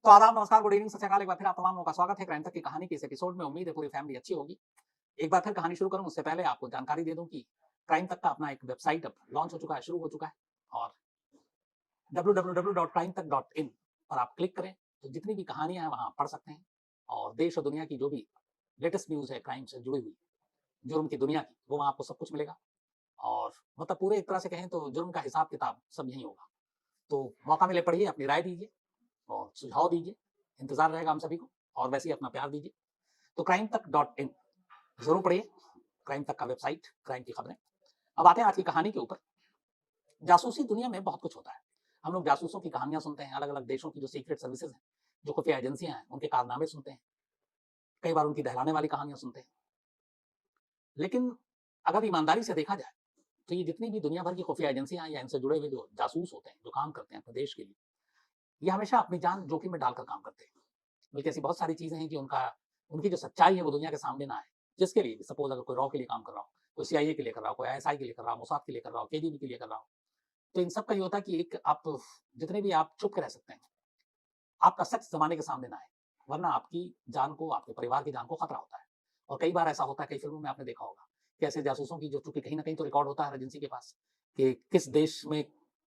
तो आदाब, नमस्कार, गुड इवनिंग, सत श्री अकाल। एक बार फिर आप तमाम लोगों का स्वागत है क्राइम तक की कहानी के इस एपिसोड में। उम्मीद है पूरी फैमिली अच्छी होगी। एक बार फिर कहानी शुरू करूं उससे पहले आपको जानकारी दे दूं कि क्राइम तक का अपना एक वेबसाइट अब लॉन्च हो चुका है, शुरू हो चुका है और www.crimetak.in पर आप क्लिक करें तो जितनी भी कहानियां हैं वहां पढ़ सकते हैं और देश और दुनिया की जो भी लेटेस्ट न्यूज है क्राइम से जुड़ी हुई, जुर्म की दुनिया की, वो वहां आपको सब कुछ मिलेगा। और मतलब पूरे एक तरह से कहें तो जुर्म का हिसाब किताब सब यही होगा। तो मौका मिले पढ़िए, अपनी राय दीजिए और सुझाव दीजिए, इंतजार रहेगा हम सभी को। और वैसे ही अपना प्यार दीजिए। तो क्राइम तक .in जरूर पढ़िए, क्राइम तक का वेबसाइट, क्राइम की खबरें। अब आते हैं आज की कहानी के ऊपर। जासूसी दुनिया में बहुत कुछ होता है। हम लोग जासूसों की कहानियां सुनते हैं, अलग अलग देशों की जो सीक्रेट सर्विसेज हैं, जो खुफिया एजेंसियां हैं, उनके कारनामे सुनते हैं, कई बार उनकी दहलाने वाली कहानियां सुनते हैं। लेकिन अगर ईमानदारी से देखा जाए तो ये जितनी भी दुनिया भर की खुफिया एजेंसियां हैं या इनसे जुड़े हुए जो जासूस होते हैं, जो काम करते हैं अपने देश के लिए, ये हमेशा अपनी जान जोखिम में डालकर काम करते हैं। बल्कि ऐसी बहुत सारी चीजें हैं कि उनकी जो सच्चाई है वो दुनिया के सामने ना आए। जिसके लिए सपोज अगर कोई रॉ के लिए काम कर रहा हो, कोई सीआईए के लिए कर रहा हो, कोई आईएसआई के लिए कर रहा हो, मोसाद के लिए कर रहा हो, केजीबी के लिए कर रहा हो, तो इन सब का ये होता है कि एक आप जितने भी आप चुप के रह सकते हैं, आपका सच जमाने के सामने ना आए, वरना आपकी जान को, आपके परिवार की जान को खतरा होता है। और कई बार ऐसा होता है, कई फिल्मों में आपने देखा होगा कि ऐसे जासूसों की जो, चूंकि कहीं ना कहीं तो रिकॉर्ड होता है एजेंसी के पास कि किस देश में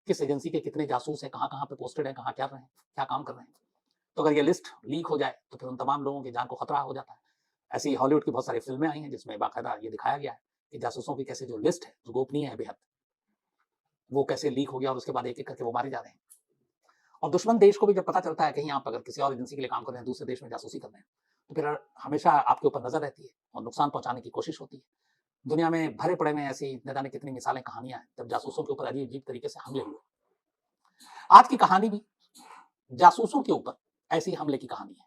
किस एजेंसी के कितने जासूस हैं, कहाँ कहाँ पे पोस्टेड हैं, कहाँ क्या कर रहे हैं, क्या काम कर रहे हैं। तो अगर ये लिस्ट लीक हो जाए तो फिर उन तमाम लोगों की जान को खतरा हो जाता है। ऐसी हॉलीवुड की बहुत सारी फिल्में आई हैं जिसमें बाकायदा ये दिखाया गया है कि जासूसों की कैसे जो लिस्ट है, जो गोपनीय है बेहद, वो कैसे लीक हो गया और उसके बाद एक एक करके वो मारे जा रहे हैं। और दुश्मन देश को भी जब पता चलता है कहीं आप अगर किसी और एजेंसी के लिए काम कर रहे हैं, दूसरे देश में जासूसी कर रहे हैं, तो फिर हमेशा आपके ऊपर नजर रहती है और नुकसान पहुंचाने की कोशिश होती है। दुनिया में भरे पड़े में ऐसी न जाने कितनी मिसालें, कहानियां हैं जब जासूसों के ऊपर अजीब अजीब तरीके से हमले हुए। आज की कहानी भी जासूसों के ऊपर ऐसी हमले की कहानी है,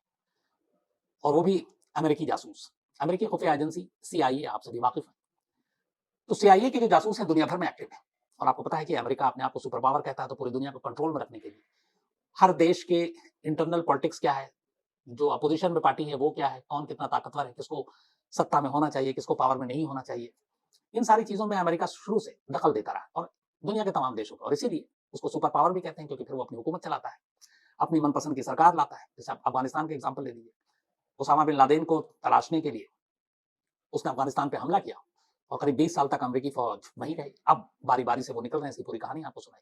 और वो भी अमेरिकी जासूस, अमेरिकी खुफिया एजेंसी सीआईए, आप सभी वाकिफ हैं। तो सीआईए के जो जासूस हैं दुनिया भर में एक्टिव हैं। और आपको पता है कि अमेरिका अपने आप को सुपर पावर कहता है, तो पूरी दुनिया को कंट्रोल में रखने के लिए हर देश के इंटरनल पॉलिटिक्स क्या है, जो अपोजिशन में पार्टी है वो क्या है, कौन कितना ताकतवर है, किसको सत्ता में होना चाहिए, किसको पावर में नहीं होना चाहिए, इन सारी चीजों में अमेरिका शुरू से दखल देता रहा और दुनिया के तमाम देशों को। और इसीलिए उसको सुपर पावर भी कहते हैं, क्योंकि फिर वो अपनी हुकूमत चलाता है, अपनी मनपसंद की सरकार लाता है। जैसे आप अफगानिस्तान के एग्जाम्पल ले लीजिए, उसामा बिन लादेन को तलाशने के लिए उसने अफगानिस्तान पे हमला किया और करीब 20 साल तक अमेरिकी फौज वहीं रही। अब बारी बारी से वो निकल रहे हैं, इसकी पूरी कहानी आपको सुनाई।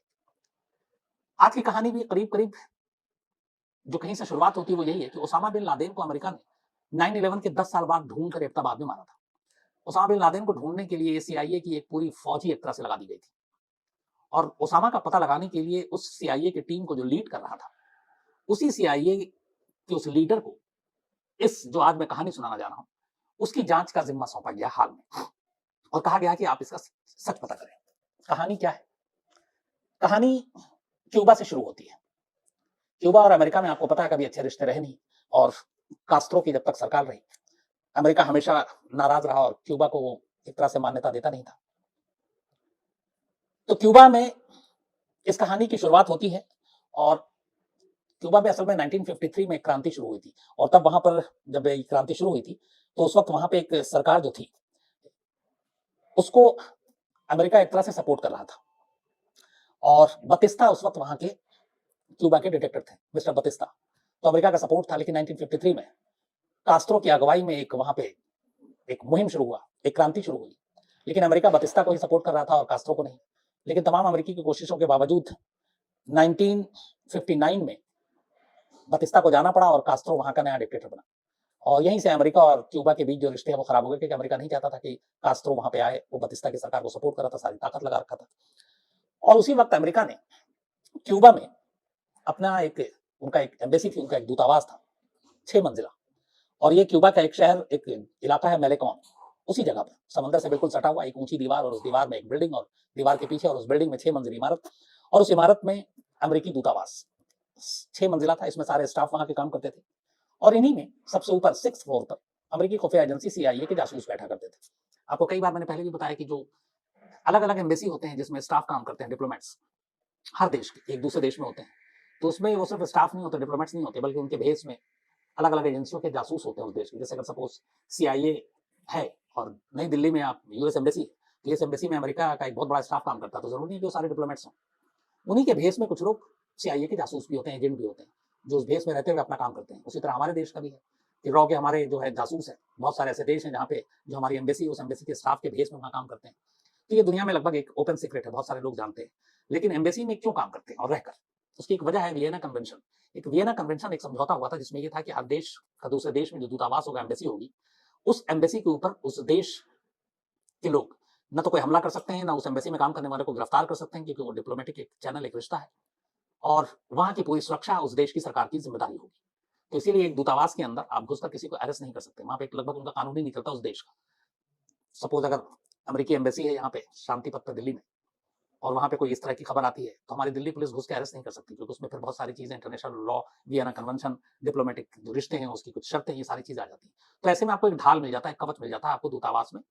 आज की कहानी भी करीब करीब जो कहीं से शुरुआत होती है वो यही है कि उसामा बिन लादेन को अमेरिका ने 9/11 के 10 साल बाद ढूंढ कर एबटाबाद में मारा था। उसामा बिन लादेन को ढूंढने के लिए सीआईए की एक पूरी फौज ही एक तरह से लगा दी गई थी। और उसामा का पता लगाने के लिए उस सीआईए की टीम को जो लीड कर रहा था, उसी सीआईए के उस लीडर को इस जो आज मैं कहानी सुनाना जा रहा हूं, उसकी जांच का जिम्मा सौंपा गया हाल में, और कहा गया कि आप इसका सच पता करें। कहानी क्या है? कहानी क्यूबा से शुरू होती है। क्यूबा और अमेरिका में आपको पता है कभी अच्छे रिश्ते रहे नहीं, और कास्त्रो की जब तक सरकार रही, अमेरिका हमेशा नाराज रहा और क्यूबा को वो एक तरह से मान्यता देता नहीं था। तो क्यूबा में इस कहानी की शुरुआत होती है, और क्यूबा में असल में 1953 में क्रांति शुरू हुई थी। और तब वहां पर जब क्रांति शुरू हुई थी तो उस वक्त वहां पे एक सरकार जो थी उसको अमेरिका एक तरह से सपोर्ट कर रहा था। और बतिस्ता उस वक्त वहां के क्यूबा के डिक्टेटर थे, मिस्टर बतिस्ता। तो अमेरिका का सपोर्ट था, लेकिन 1953 में कास्त्रो की अगुवाई में एक वहां पे एक मुहिम शुरू हुआ, एक क्रांति शुरू हुई। लेकिन अमेरिका बतिस्ता को ही सपोर्ट कर रहा था और कास्त्रो को नहीं। लेकिन तमाम अमेरिकी की कोशिशों के बावजूद 1959 में बतिस्ता को जाना पड़ा और कास्त्रो वहां का नया डिक्टेटर बना। और यहीं से अमेरिका और क्यूबा के बीच जो रिश्ते हैं वो खराब हो गए, क्योंकि अमेरिका नहीं चाहता था कि कास्त्रो वहां पे आए। वो बतिस्ता की सरकार को सपोर्ट कर रहा था, सारी ताकत लगा रखा था। और उसी वक्त अमेरिका ने क्यूबा में अपना उनका एक एम्बेसी थी, उनका एक दूतावास था, 6 मंजिला। और ये क्यूबा का एक शहर, एक इलाका है मेलेकॉन, उसी जगह पर समंदर से बिल्कुल सटा हुआ एक ऊंची दीवार, और उस दीवार में एक बिल्डिंग, और दीवार के पीछे और उस बिल्डिंग में 6 मंजिली इमारत, और उस इमारत में अमेरिकी दूतावास 6 मंजिला था। इसमें सारे स्टाफ वहां के काम करते थे। और इन्हीं में सबसे ऊपर 6th फ्लोर पर अमेरिकी खुफिया एजेंसी सीआईए के जासूस बैठा करते थे। आपको कई बार मैंने पहले भी बताया कि जो अलग अलग एम्बेसी होते हैं जिसमें स्टाफ काम करते हैं, डिप्लोमेट्स हर देश के एक दूसरे देश में होते हैं, तो उसमें वो सिर्फ स्टाफ नहीं होते, डिप्लोमेट्स नहीं होते, बल्कि उनके भेस में अलग अलग एजेंसियों के जासूस होते हैं उस देश के। जैसे अगर सपोज सीआईए है और नई दिल्ली में आप यूएस एम्बेसी, यूएस एम्बेसी में अमेरिका का एक बहुत बड़ा स्टाफ काम करता है, तो जरूरी नहीं कि वो सारे डिप्लोमेट्स हों। उन्हीं के भेस में कुछ लोग सीआईए के जासूस भी होते हैं, एजेंट भी होते हैं। जो उस देश में रहते हुए अपना काम करते हैं। उसी तरह हमारे देश का भी है कि रॉ के हमारे जो है जासूस है, बहुत सारे ऐसे देश हैं जहाँ पे जो हमारी एम्बेसी, उस एम्बेसी के स्टाफ के भेस में वहाँ काम करते हैं। तो ये दुनिया में लगभग एक ओपन सीक्रेट है, बहुत सारे लोग जानते हैं। लेकिन एम्बेसी में क्यों काम करते हैं और रहकर, उसकी एक वजह है वियना कन्वेंशन। एक वियना कन्वेंशन एक समझौता हुआ था जिसमें ये था कि हर देश का दूसरे देश में जो दूतावास होगा, एम्बेसी होगी, उस एम्बेसी के ऊपर उस देश के लोग न तो कोई हमला कर सकते हैं, ना उस एम्बेसी में काम करने वाले को गिरफ्तार कर सकते हैं, क्योंकि वो डिप्लोमेटिक एक चैनल, एक रिश्ता है, और वहां की पूरी सुरक्षा उस देश की सरकार की जिम्मेदारी होगी। तो इसीलिए एक दूतावास के अंदर आप घुसकर किसी को अरेस्ट नहीं कर सकते, वहां पे लगभग उनका कानून ही नहीं चलता उस देश का। सपोज अगर अमेरिकी एम्बेसी है यहाँ पे शांति पथ पर दिल्ली में, और वहां पे कोई इस तरह की खबर आती है, तो हमारी दिल्ली पुलिस घुस के अरेस्ट नहीं कर सकती, क्योंकि उसमें फिर बहुत सारी चीजें, international law, Vienna convention, diplomatic जो रिश्ते हैं उसकी कुछ शर्तें, ये सारी चीजें आ जाती हैं। तो ऐसे में आपको एक ढाल मिल जाता है, कवच मिल जाता है आपको दूतावास में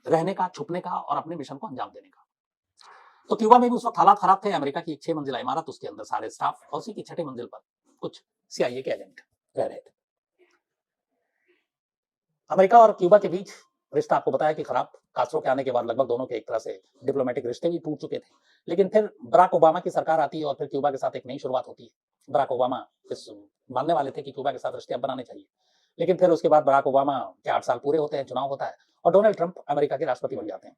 रहने का, छुपने का और अपने मिशन को अंजाम देने का। तो क्यूबा में भी उस वक्त हालात खराब थे। अमेरिका की एक 6 मंजिला इमारत, उसके अंदर सारे स्टाफ, और उसी की 6ठी मंजिल पर कुछ सीआईए के एजेंट रह रहे थे। अमेरिका और क्यूबा के बीच रिश्ता आपको बताया कि खराब, कास्ट्रो के आने के बाद लगभग दोनों के एक तरह से डिप्लोमेटिक रिश्ते भी टूट चुके थे। लेकिन फिर बराक ओबामा की सरकार आती है और फिर क्यूबा के साथ एक नई शुरुआत होती है। बराक ओबामा इस मानने वाले थे कि क्यूबा के साथ रिश्ते अब बनाने चाहिए, लेकिन फिर उसके बाद बराक ओबामा के 8 साल पूरे होते हैं, चुनाव होता है और डोनाल्ड ट्रंप अमेरिका के राष्ट्रपति बन जाते हैं।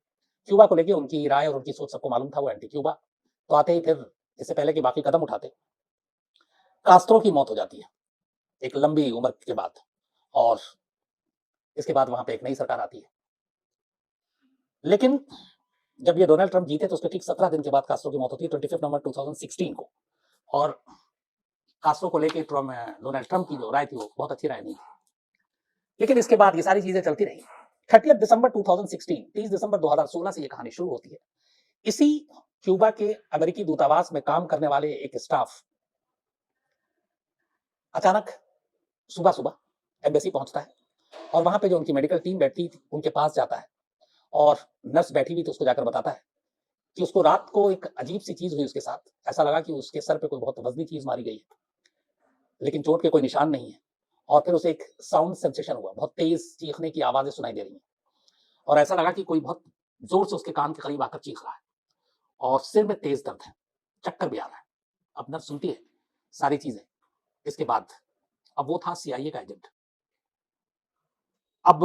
क्यूबा को लेकर उनकी राय और उनकी सोच सबको मालूम था, वो एंटी क्यूबा। तो आते ही फिर, इससे पहले कि बाकी कदम उठाते, कास्ट्रो की मौत हो जाती है एक लंबी उम्र के बाद, और इसके बाद वहां पे एक नई सरकार आती है। लेकिन जब ये डोनाल्ड ट्रंप जीते तो उसके ठीक 17 दिन के बाद कास्ट्रो की मौत होती है, 25 नवंबर 2016 को। और कास्ट्रो को लेकर डोनाल्ड ट्रंप की जो राय थी वो बहुत अच्छी राय नहीं थी। लेकिन इसके बाद ये सारी चीजें चलती रही। 30 दिसंबर 2016, 30 दिसंबर 2016 से ये कहानी शुरू होती है। इसी क्यूबा के अमेरिकी दूतावास में काम करने वाले एक स्टाफ अचानक सुबह सुबह एम्बेसी पहुंचता है, और वहां पे जो उनकी मेडिकल टीम बैठी थी उनके पास जाता है, और नर्स बैठी हुई तो उसको जाकर बताता है कि उसको रात को एक अजीब सी चीज हुई उसके साथ। ऐसा लगा कि उसके सर पे कोई बहुत वजनी चीज मारी गई है, लेकिन चोट के कोई निशान नहीं है। और फिर उसे एक साउंड सेंसेशन हुआ, बहुत तेज चीखने की आवाजें सुनाई दे रही हैं, और ऐसा लगा कि कोई बहुत जोर से उसके कान के करीब आकर चीख रहा है, और सिर में तेज दर्द है, चक्कर भी आ रहा है। अब नर्स सुनती है सारी चीजें। इसके बाद अब वो था सीआईए का एजेंट। अब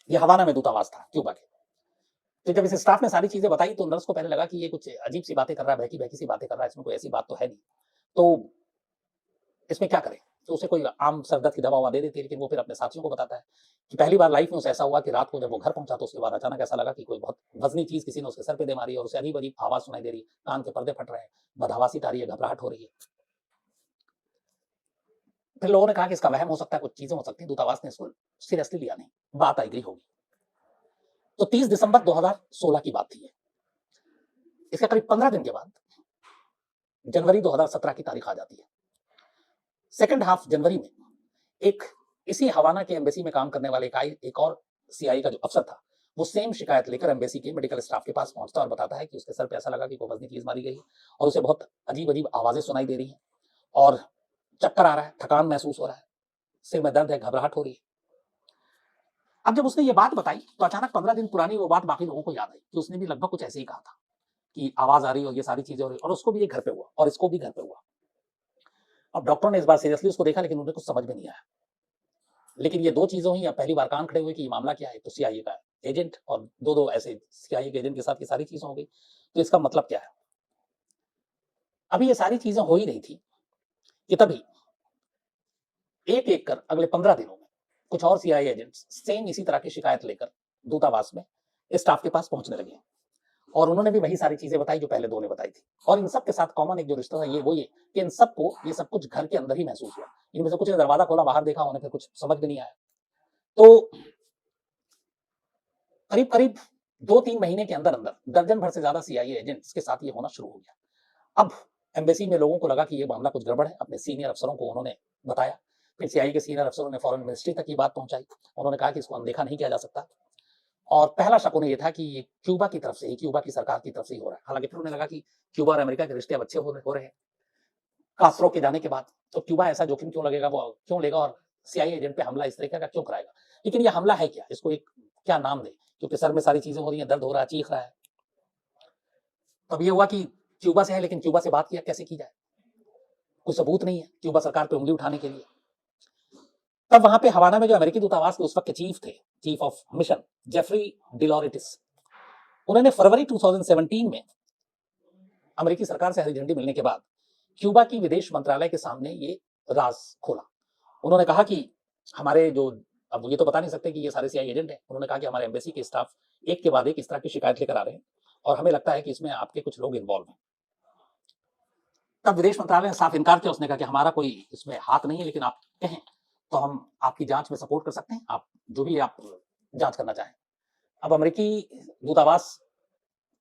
ये हवाना में दूतावास था क्यूबा के। तो जब इस स्टाफ ने सारी चीजें बताई तो नर्स को पहले लगा कि ये कुछ अजीब सी बातें कर रहा है, बहकी बहकी सी बातें कर रहा है, इसमें कोई ऐसी बात तो है नहीं, तो इसमें क्या करें। तो उसे कोई आम सर दर्द की दवा दे देती है। लेकिन वो फिर अपने साथियों को बताता है कि पहली बार लाइफ में उसे ऐसा हुआ कि रात को जब वो घर पहुंचा तो उसके बाद अचानक ऐसा लगा कि कोई बहुत वजनी चीज किसी ने उसके सर पे दे मारी, और उसे अजीब अजीब आवाज सुनाई दे रही है, कान के पर्दे फट रहे हैं, बदहवासी आ रही है, घबराहट हो रही है। फिर लोगों ने कहा कि इसका वहम हो सकता है, कुछ चीजें हो सकती है। दूतावास ने इसको सीरियसली लिया नहीं, बात आई गई होगी। तो 30 दिसंबर 2016 की बात थी। इसके करीब 15 दिन के बाद जनवरी 2017 की तारीख आ जाती है। सेकंड हाफ जनवरी में एक इसी हवाना के एम्बेसी में काम करने वाले एक और सीआई का जो अफसर था, वो सेम शिकायत लेकर एम्बेसी के मेडिकल स्टाफ के पास पहुंचता और बताता है कि उसके सर पे ऐसा लगा कि कोई वजनी चीज मारी गई है, और उसे बहुत अजीब अजीब आवाजें सुनाई दे रही हैं, और चक्कर आ रहा है, थकान महसूस हो रहा है, सिर में दर्द है, घबराहट हो रही है। अब जब उसने ये बात बताई तो अचानक 15 दिन पुरानी वो बात बाकी लोगों को याद आई कि उसने भी लगभग कुछ ऐसे ही कहा था कि आवाज आ रही और ये सारी चीजें हो रही, और उसको भी ये घर पे हुआ और इसको भी घर पे हुआ। अब डॉक्टर ने इस बार सीरियसली उसको देखा, लेकिन उन्हें कुछ समझ में नहीं आया। लेकिन ये दो चीजें हुई, अब पहली बार कान खड़े हुए कि ये मामला क्या है। तो सीआईए का एजेंट और दो ऐसे सीआईए के एजेंट के साथ ये सारी चीजें हो गई, तो इसका मतलब क्या है। अभी ये सारी चीजें हो ही रही थी कि तभी एक एक कर अगले 15 दिनों में कुछ और सीआईए एजेंट्स सेम इसी तरह की शिकायत लेकर दूतावास में स्टाफ के पास पहुंचने लगे, और उन्होंने भी वही सारी चीजें बताई जो पहले दो ने बताई थी। और इन सब के साथ कॉमन एक जो रिश्ता था वो ये कि इन सबको ये सब कुछ घर के अंदर ही महसूस हुआ। इनमें से कुछ ने दरवाजा खोला, बाहर देखा, उन्हें फिर कुछ समझ में नहीं आया। तो करीब करीब 2-3 महीने के अंदर अंदर दर्जन भर से ज्यादा सीआईए एजेंट्स के साथ ये होना शुरू हो गया। अब एम्बेसी में लोगों को लगा कि ये मामला कुछ गड़बड़ है। अपने सीनियर अफसरों को उन्होंने बताया। फिर सीआईए के सीनियर अफसरों ने फॉरेन मिनिस्ट्री तक ये बात पहुंचाई। उन्होंने कहा कि इसको अनदेखा नहीं किया जा सकता, और पहला शक उन्हें ये था कि ये क्यूबा की तरफ से ही, क्यूबा की सरकार की तरफ से ही हो रहा है। हालांकि फिर उन्हें लगा कि क्यूबा और अमेरिका के रिश्ते अब अच्छे हो रहे हैं कास्ट्रो के जाने के बाद, तो क्यूबा ऐसा जोखिम क्यों लगेगा, वो क्यों लेगा, और सीआईए एजेंट पे हमला इस तरीके का क्यों कराएगा। लेकिन ये हमला है क्या, इसको एक क्या नाम दे, क्योंकि सर में सारी चीजें हो रही हैं, दर्द हो रहा है, चीख रहा है। तब ये हुआ कि क्यूबा से है, लेकिन क्यूबा से बात किया कैसे की जाए। कोई सबूत नहीं है क्यूबा सरकार पे उंगली उठाने के लिए। तब वहां पे हवाना में जो अमेरिकी दूतावास के उस वक्त के चीफ थे, चीफ ऑफ मिशन जेफरी डिलोरेटिस, उन्होंने फरवरी 2017 में अमेरिकी सरकार से हरी झंडी मिलने के बाद क्यूबा की विदेश मंत्रालय के सामने ये राज खोला। उन्होंने कहा कि हमारे जो, अब ये तो बता नहीं सकते कि ये सारे सीआईए एजेंट हैं, उन्होंने कहा कि हमारे एम्बेसी के स्टाफ एक के बाद एक इस तरह की शिकायत लेकर आ रहे हैं और हमें लगता है कि इसमें आपके कुछ लोग इन्वॉल्व हैं। तब विदेश मंत्रालय ने साफ इनकार किया, उसने कहा कि हमारा कोई इसमें हाथ नहीं है, लेकिन आप कहें तो हम आपकी जांच में सपोर्ट कर सकते हैं, आप जो भी आप जांच करना चाहें। अब अमेरिकी दूतावास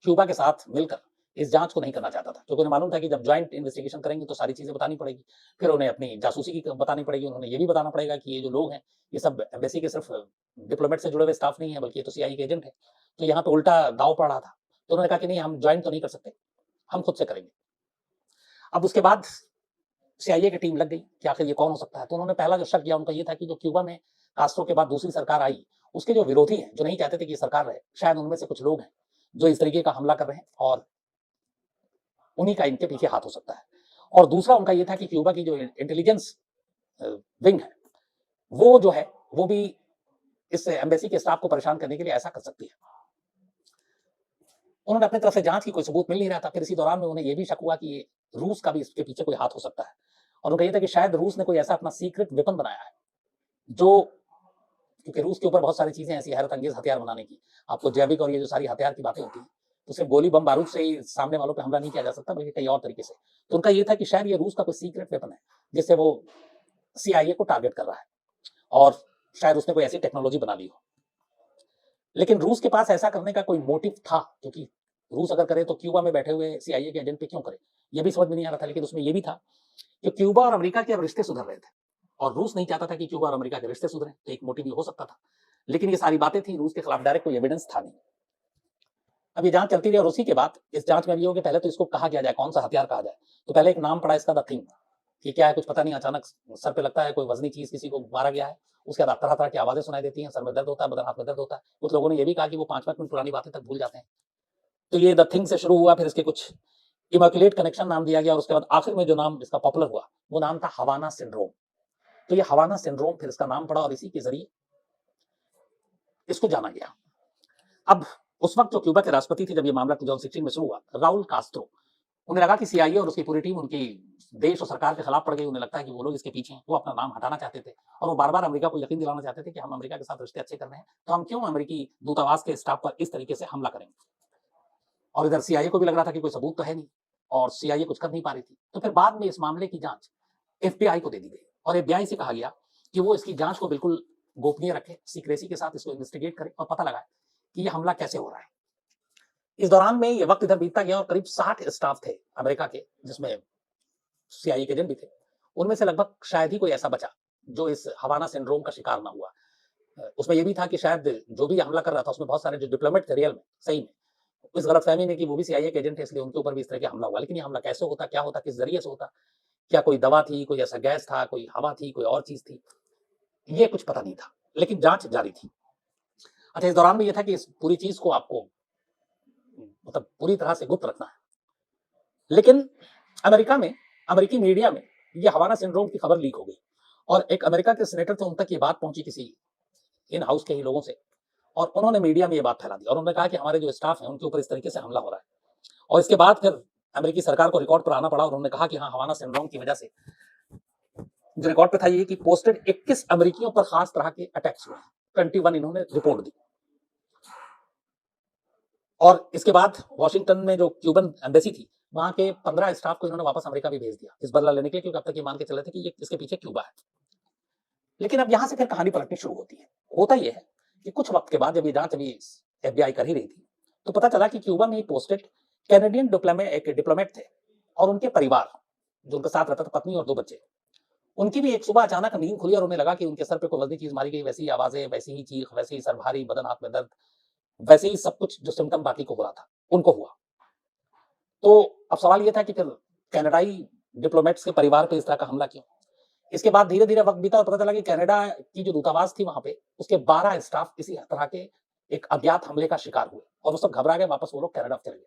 क्यूबा के साथ मिलकर इस जांच को नहीं करना चाहता था, क्योंकि उन्हें मालूम था कि जब ज्वाइंट इन्वेस्टिगेशन करेंगे तो सारी चीजें बतानी पड़ेगी, फिर उन्हें अपनी जासूसी की बतानी पड़ेगी, उन्होंने ये भी बताना पड़ेगा कि ये जो लोग हैं ये सब एम्बेसी के सिर्फ डिप्लोमेट से जुड़े हुए स्टाफ नहीं है, बल्कि ये तो सीआईए के एजेंट है। तो यहाँ पे उल्टा दाव पड़ रहा था। तो उन्होंने कहा कि नहीं, हम ज्वाइंट तो नहीं कर सकते, हम खुद से करेंगे। अब उसके बाद सीआईए की टीम लग गई कि आखिर ये कौन हो सकता है। तो उन्होंने पहला जो शक किया उनका ये था कि जो क्यूबा में कास्ट्रो के बाद दूसरी सरकार आई, उसके जो विरोधी हैं, जो नहीं चाहते थे कि ये सरकार रहे, शायद उनमें से कुछ लोग हैं जो इस तरीके का हमला कर रहे हैं और उन्हीं का इनके पीछे हाथ हो सकता है। और दूसरा उनका ये था कि क्यूबा की जो इंटेलिजेंस विंग है, वो जो है वो भी इस एम्बेसी के स्टाफ को परेशान करने के लिए ऐसा कर सकती है। उन्होंने अपनी तरफ से जांच की, कोई सबूत मिल नहीं रहा था। फिर इसी दौरान में उन्हें यह भी शक हुआ कि रूस का भी इसके पीछे कोई हाथ हो सकता है, और उनका यह था कि शायद रूस ने कोई ऐसा अपना सीक्रेट वेपन बनाया है जो, क्योंकि रूस के ऊपर बहुत सारी चीजें ऐसी हैरत अंगेज हथियार बनाने की, आपको जैविक और ये जो सारी हथियार की बातें होती हैं, तो सिर्फ गोली बम बारूद से ही सामने वालों पे हमला नहीं किया जा सकता, बल्कि कई और तरीके से। तो उनका ये था कि शायद ये रूस का कोई सीक्रेट वेपन है जिससे वो सीआईए को टारगेट कर रहा है, और शायद उसने कोई ऐसी टेक्नोलॉजी बना ली हो। लेकिन रूस के पास ऐसा करने का कोई मोटिव था, क्योंकि रूस अगर करे तो क्यूबा में बैठे हुए सीआईए के एजेंट पे क्यों करे, ये भी समझ में नहीं आ रहा था। लेकिन उसमें यह भी था कि क्यूबा और अमेरिका के अब रिश्ते सुधर रहे थे, और रूस नहीं चाहता था कि क्यूबा और अमेरिका के रिश्ते सुधरे, तो एक मोटिव हो सकता था। लेकिन ये सारी बातें थी, रूस के खिलाफ डायरेक्ट कोई एविडेंस था नहीं। अब ये जांच चलती रही, और उसी के बाद इस जांच में भी हो कि पहले तो इसको कहा गया जाए, कौन सा हथियार कहा जाए। तो पहले एक नाम पड़ा इसका, द थिंग, कि क्या है कुछ पता नहीं, अचानक सर पे लगता है कोई वजनी चीज, किसी को मारा गया है, उसके बाद तरह तरह की आवाजें सुनाई देती हैं, सर में दर्द होता है, बदन हाथ में दर्द होता है। कुछ लोगों ने यह भी कहा कि वो 5-5 मिनट पुरानी बातें तक भूल जाते हैं। तो ये द थिंग से शुरू हुआ, फिर इसके कुछ इमैक्युलेट कनेक्शन नाम दिया गया, और उसके बाद आखिर में जो नाम इसका पॉपुलर हुआ वो नाम था हवाना सिंड्रोम। तो ये हवाना सिंड्रोम फिर इसका नाम पड़ा, और इसी के जरिए इसको जाना गया। अब उस वक्त जो क्यूबा के राष्ट्रपति थे, जब ये मामला 2016 में शुरू हुआ, राउल कास्ट्रो, उन्हें लगा कि सीआईए और उसकी पूरी टीम उनकी देश और सरकार के खिलाफ पड़ गई। उन्हें लगता है कि वो लोग इसके पीछे हैं, वो अपना नाम हटाना चाहते थे, और वो बार बार अमेरिका को यकीन दिलाना चाहते थे कि हम अमेरिका के साथ रिश्ते अच्छे कर रहे हैं, तो हम क्यों अमेरिकी दूतावास के स्टाफ पर इस तरीके से हमला करेंगे। और इधर सीआईए को भी लग रहा था कि कोई सबूत तो है नहीं, और सीआईए कुछ कर नहीं पा रही थी। तो फिर बाद में इस मामले की जांच एफबीआई को दे दी गई, और एफबीआई से कहा गया कि वो इसकी जांच को बिल्कुल गोपनीय रखे, सीक्रेसी के साथ इसको इन्वेस्टिगेट करे और पता लगाए कि ये हमला कैसे हो रहा है। इस दौरान में ये वक्त इधर बीतता गया, और करीब 60 स्टाफ थे अमेरिका के, जिसमें सीआईए के एजेंट भी थे। उनमें से लगभग शायद ही कोई ऐसा बचा जो इस हवाना सिंड्रोम का शिकार ना हुआ। उसमें यह भी था कि शायद जो भी हमला कर रहा था उसमें बहुत सारे जो डिप्लोमेट थे रियल में, सही में, इस गलतफहमी में कि वो भी सीआईए के एजेंट है, इसलिए उनके ऊपर भी इस तरह का हमला हुआ। लेकिन ये हमला कैसे होता, क्या होता, किस जरिए से होता, क्या कोई दवा थी, कोई ऐसा गैस था, कोई हवा थी, कोई और चीज थी, ये कुछ पता नहीं था। लेकिन जांच जारी थी। अच्छा, इस दौरान में यह था कि इस पूरी चीज को आपको मतलब पूरी तरह से गुप्त रखना है। लेकिन अमेरिका में, अमेरिकी मीडिया में ये हवाना सिंड्रोम की खबर लीक हो गई, और एक अमेरिका के सेनेटर थे, उन तक ये बात पहुंची किसी इन हाउस के ही लोगों से, और उन्होंने मीडिया में ये बात फैला दी, और उन्होंने कहा कि हमारे जो स्टाफ है उनके ऊपर इस तरीके से हमला हो रहा है। और इसके बाद फिर अमेरिकी सरकार को रिकॉर्ड पर आना पड़ा, और उन्होंने कहा कि हाँ, हवाना सिंड्रोम की वजह से जो रिकॉर्ड पे था ये कि पोस्टेड 21 अमेरिकियों पर खास तरह के अटैक्स हुए, 21 इन्होंने रिपोर्ट दी। और इसके बाद वॉशिंगटन में जो क्यूबन एम्बेसी थी, वहां के 15 स्टाफ को इन्होंने वापस अमेरिका भी भेज दिया इस बदला लेने के लिए, क्योंकि अब तक ये मान के चले थे कि ये इसके पीछे क्यूबा है। लेकिन अब यहां से फिर कहानी पलटनी शुरू होती है। होता यह है कि कुछ वक्त के बाद जब ये जांच अभी एफबीआई कर ही रही थी, तो पता चला कि क्यूबा में पोस्टेड कैनेडियन डिप्लोमेट थे, और उनके परिवार, जो उनके साथ रहता था, पत्नी और 2 बच्चे, उनकी भी एक सुबह अचानक नींद खुली और उन्हें लगा कि उनके सर पे कोई वजनी चीज मारी गई। वैसी ही आवाजें, वैसी ही चीख, वैसे ही सर भारी, बदन हाथ में दर्द, वैसे ही सब कुछ जो सिम्टम बाकी को हो रहा था उनको हुआ। तो अब सवाल यह था कि फिर कनाडाई डिप्लोमेट्स के परिवार पे इस तरह का हमला क्यों। इसके बाद धीरे धीरे वक्त बीता और पता चला कि कनाडा की जो दूतावास थी वहां पे, उसके 12 स्टाफ इसी तरह के एक अज्ञात हमले का शिकार हुए, और वो सब घबरा गए, वापस वो लोग कनाडा चले गए।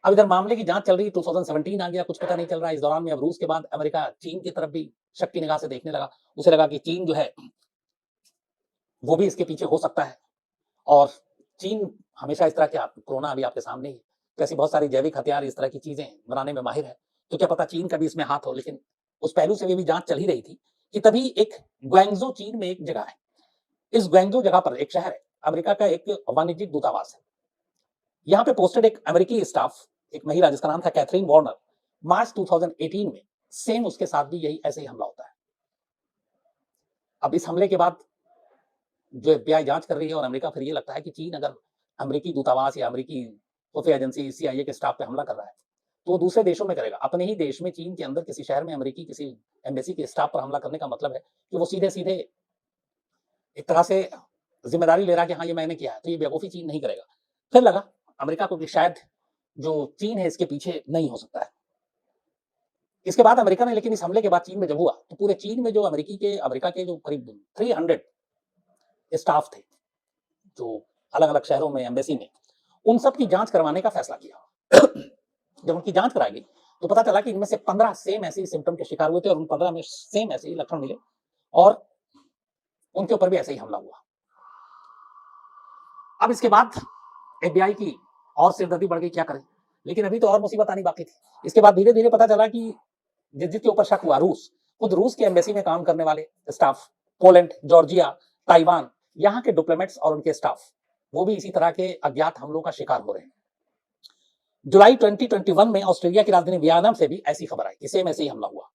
अब इधर मामले की जांच चल रही है, 2017 आ गया, कुछ पता नहीं चल रहा है। इस दौरान में अब रूस के बाद अमेरिका चीन की तरफ भी शक की निगाह से देखने लगा। उसे लगा कि चीन जो है वो भी इसके पीछे हो सकता है, और चीन हमेशा इस तरह के, कोरोना अभी आपके सामने ही, तो ऐसी बहुत सारी जैविक हथियार, इस तरह की चीजें बनाने में माहिर है, तो क्या पता चीन का भी इसमें हाथ हो। लेकिन उस पहलू से भी जांच चल ही रही थी कि तभी एक ग्वांगझो, चीन में एक जगह है, इस ग्वांगझो जगह पर एक शहर है, अमेरिका का एक वाणिज्यिक दूतावास है। यहाँ पे पोस्टेड एक अमेरिकी स्टाफ, एक महिला जिसका नाम था कैथरीन वार्नर, मार्च 2018 में सेम उसके साथ भी यही ऐसे ही हमला होता है। अब इस हमले के बाद जो FBI जांच कर रही है और अमेरिका फिर ये लगता है कि चीन अगर अमेरिकी दूतावास या अमेरिकी खुफिया एजेंसी CIA के स्टाफ पे हमला कर रहा है तो वो दूसरे देशों में करेगा। अपने ही देश में, चीन के अंदर किसी शहर में अमेरिकी किसी एम्बेसी के स्टाफ पर हमला करने का मतलब है कि वो सीधे सीधे एक तरह से जिम्मेदारी ले रहा है कि हाँ ये मैंने किया है, तो ये बेवकूफ़ी चीन नहीं करेगा। फिर लगा अमेरिका को कि शायद जो चीन है इसके पीछे नहीं हो सकता है। इसके बाद अमेरिका ने, लेकिन इस हमले के बाद चीन में जब हुआ तो पूरे चीन में जो अमेरिका के जो करीब 300 स्टाफ थे जो अलग अलग शहरों में, एम्बेसी में, उन सब की जांच करवाने का फैसला किया। जब उनकी जांच कराई गई तो पता चला कि इनमें से 15 सेम ऐसे ही सिम्टम के शिकार हुए थे और उन 15 में सेम ऐसे ही लक्षण मिले और उनके ऊपर भी ऐसे ही हमला हुआ। अब इसके बाद FBI की और सिरदर्दी बढ़ गई, क्या करें। लेकिन अभी तो और मुसीबत आनी बाकी थी। इसके बाद धीरे धीरे पता चला कि जिसके ऊपर शक हुआ, रूस, खुद रूस के एम्बेसी में काम करने वाले स्टाफ, पोलैंड, जॉर्जिया, ताइवान, यहाँ के डिप्लोमेट्स और उनके स्टाफ, वो भी इसी तरह के अज्ञात हमलों का शिकार हो रहे हैं। जुलाई 2021 में ऑस्ट्रेलिया की राजधानी वियना से भी ऐसी खबर आई कि सेम ऐसे ही हमला हुआ।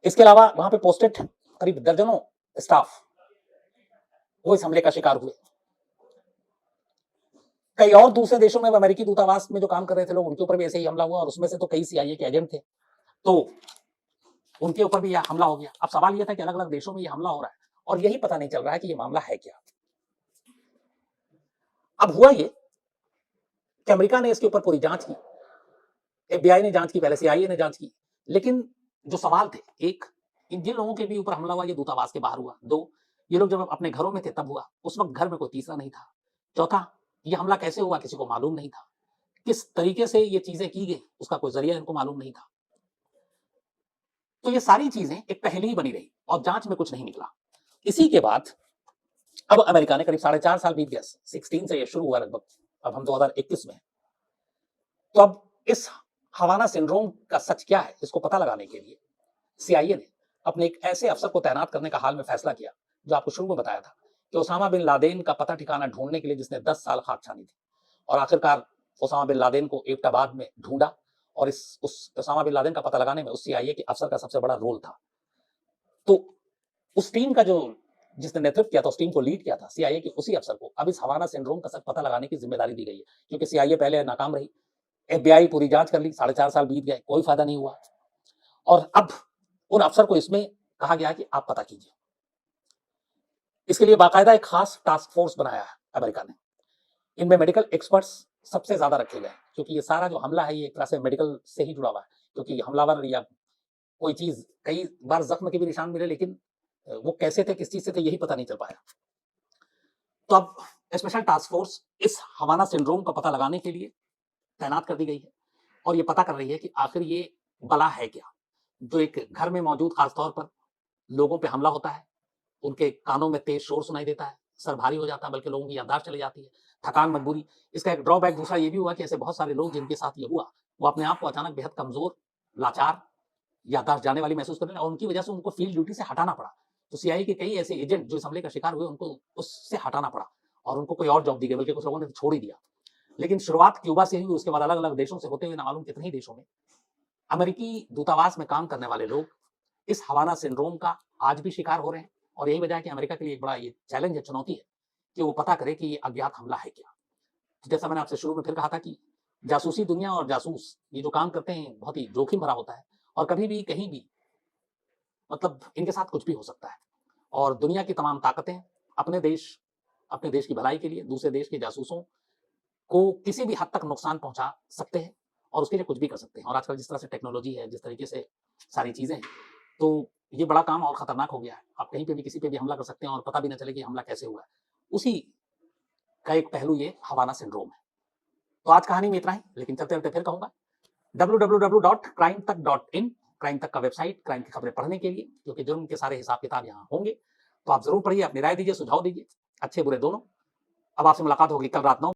इसके अलावा वहां पे पोस्टेड करीब दर्जनों स्टाफ वो इस हमले का शिकार हुए। कई और दूसरे देशों में, अमेरिकी दूतावास में जो काम कर रहे थे लोग, उनके ऊपर भी ऐसे ही हमला हुआ और उसमें से तो कई CIA के एजेंट थे, तो उनके ऊपर भी यह हमला हो गया। अब सवाल यह था कि अलग अलग देशों में यह हमला हो रहा है और यही पता नहीं चल रहा है कि यह मामला है क्या। अब हुआ ये कि अमेरिका ने इसके ऊपर पूरी जांच की, FBI ने जांच की, पहले CIA ने जांच की, लेकिन जो सवाल थे, एक, इन जिन लोगों के भी ऊपर हमला हुआ ये दूतावास के बाहर हुआ। दो, ये लोग जब अपने घरों में थे तब हुआ, उस वक्त घर में कोई तीसरा नहीं था। चौथा, ये हमला कैसे हुआ किसी को मालूम नहीं था। किस तरीके से ये चीजें की गई उसका कोई जरिया इनको मालूम नहीं था। तो ये सारी चीजें एक पहेली बनी रही और जांच में कुछ नहीं निकला। इसी के बाद अब अमेरिका ने, करीब 4.5 साल बीत गया, 16 से ये शुरू हुआ लगभग, अब हम 2021 में, तो अब इस हवाना सिंड्रोम का सच क्या है इसको पता लगाने के लिए CIA ने अपने एक ऐसे अफसर को तैनात करने का हाल में फैसला किया, जो आपको शुरू में बताया था कि ओसामा बिन लादेन का पता ठिकाना ढूंढने के लिए जिसने 10 साल खाक छानी थी, और आखिरकार ओसामा बिन लादेन को एबटाबाद में ढूंढा और उस ओसामा बिन लादेन का पता लगाने में उस CIA के अफसर का सबसे बड़ा रोल था। तो उस टीम का जिसने नेतृत्व किया था, उस टीम को लीड किया था, CIA के उसी अफसर को अब इस हवाना सिंड्रोम का सच पता लगाने की जिम्मेदारी दी गई है, क्योंकि CIA पहले नाकाम रही, FBI पूरी जांच कर ली, 4.5 साल बीत गए, कोई फायदा नहीं हुआ, और अब उन अफसर को इसमें कहा गया कि आप पता कीजिए। इसके लिए बाकायदा एक खास टास्क फोर्स बनाया है अमेरिका ने। इनमें मेडिकल एक्सपर्ट्स सबसे ज्यादा रखे गए, क्योंकि ये सारा जो हमला है ये एक तरह से मेडिकल से ही जुड़ा हुआ है, क्योंकि हमलावर या कोई चीज, कई बार जख्म के भी निशान मिले, लेकिन वो कैसे थे, किस चीज से थे, यही पता नहीं चल पाया। तो अब स्पेशल टास्क फोर्स इस हवाना सिंड्रोम का पता लगाने के लिए तैनात कर दी गई है और ये पता कर रही है कि आखिर ये बला है क्या, जो एक घर में मौजूद, खासतौर पर लोगों पे हमला होता है, उनके कानों में तेज शोर सुनाई देता है, सर भारी हो जाता है, बल्कि लोगों की याददाश्त चली जाती है, थकान, मजबूरी। इसका एक ड्रॉबैक दूसरा ये भी हुआ कि ऐसे बहुत सारे लोग जिनके साथ ये हुआ, वो अपने आप को अचानक बेहद कमजोर, लाचार, याददाश्त जाने वाली महसूस करने लगे और उनकी वजह से उनको फील्ड ड्यूटी से हटाना पड़ा। तो CIA के कई ऐसे एजेंट जो इस हमले का शिकार हुए, उनको उससे हटाना पड़ा और उनको कोई और जॉब दी गई, बल्कि कुछ लोगों ने तो छोड़ ही दिया। लेकिन शुरुआत क्यूबा से हुई, उसके बाद अलग अलग देशों से होते हुए ना मालूम कितने ही देशों में अमेरिकी दूतावास में काम करने वाले लोग इस हवाना सिंड्रोम का आज भी शिकार हो रहे हैं। और यही वजह है कि अमेरिका के लिए एक बड़ा ये चैलेंज है, चुनौती है, कि वो पता करे कि ये अज्ञात हमला है क्या। तो जैसा मैंने आपसे शुरू में फिर कहा था कि जासूसी दुनिया और जासूस ये जो काम करते हैं बहुत ही जोखिम भरा होता है और कभी भी कहीं भी, मतलब इनके साथ कुछ भी हो सकता है। और दुनिया की तमाम ताकतें अपने देश की भलाई के लिए दूसरे देश के जासूसों को किसी भी हद तक नुकसान पहुंचा सकते हैं और उसके लिए कुछ भी कर सकते हैं। और आजकल जिस तरह से टेक्नोलॉजी है, जिस तरीके से सारी चीजें हैं, तो ये बड़ा काम और खतरनाक हो गया है। आप कहीं पे भी किसी पे भी हमला कर सकते हैं और पता भी ना चले कि हमला कैसे हुआ है। उसी का एक पहलू ये हवाना सिंड्रोम है। तो आज कहानी में इतना ही, लेकिन चलते चलते फिर कहूंगा www.crimetech.in, क्राइम तक का वेबसाइट क्राइम की खबरें पढ़ने के लिए, क्योंकि जुर्म के सारे हिसाब किताब यहाँ होंगे। तो आप जरूर पढ़िए, अपनी राय दीजिए, सुझाव दीजिए, अच्छे बुरे दोनों। अब आपसे मुलाकात होगी कल रात 9